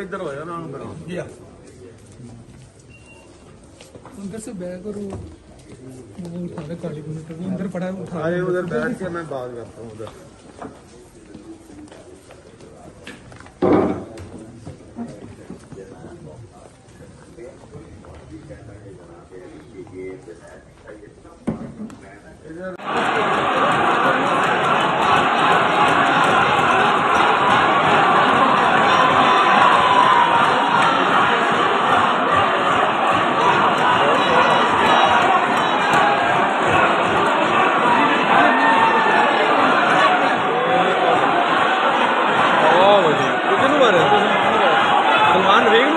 इधर हो जाना अंदर से बैग और वो उठा रहे कार्डियोमीटर वो अंदर पड़ा है उठा अरे उधर बैठ के मैं बात करता हूँ उधर सलमान वेग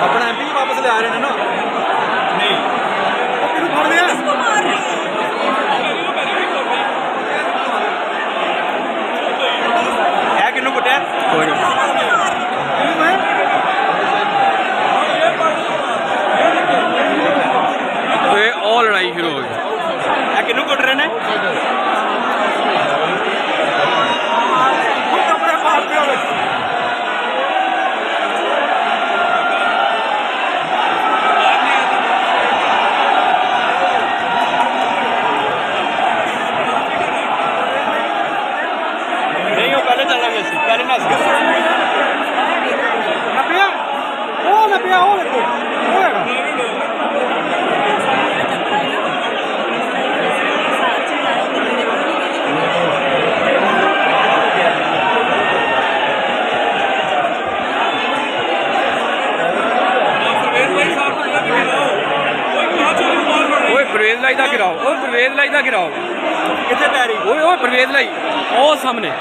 अपना एमपी वापस ले आ रहे हैं ना नहीं मार दिया है किन्नू कुटिया और लड़ाई शुरू हो गई किन्नू कुट रहे ने नहीं हो पहले चलेंगे पहले ना नपिया ओ देखो परवेज लाई का गिराओ परवेज लाई का गिराओ कितने पैरी ओए परवेज लाई ओ सामने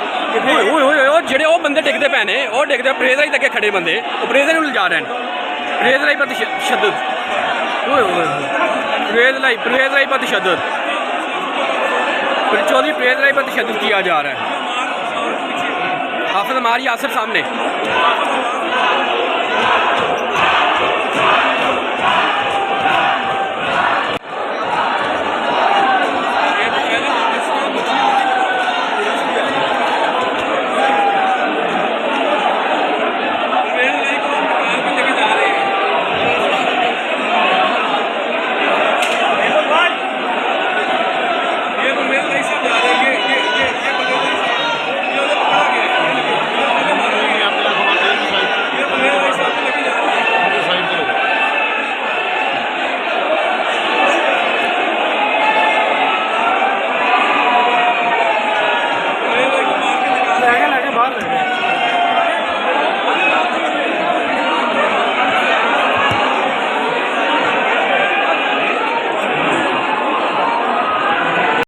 जेडे ओ बंदे डिगते पे ने ओ डिगते परवेज लाई तक खड़े बंदे परवेज लाई लिजा रहे हैं परवेज लाई पर तशद्दुद परवेज लाई पर तशद्दुद चौधरी परवेज लाई पर तशद्दुद किया जा रहा है हाफिज अमार यासिर सामने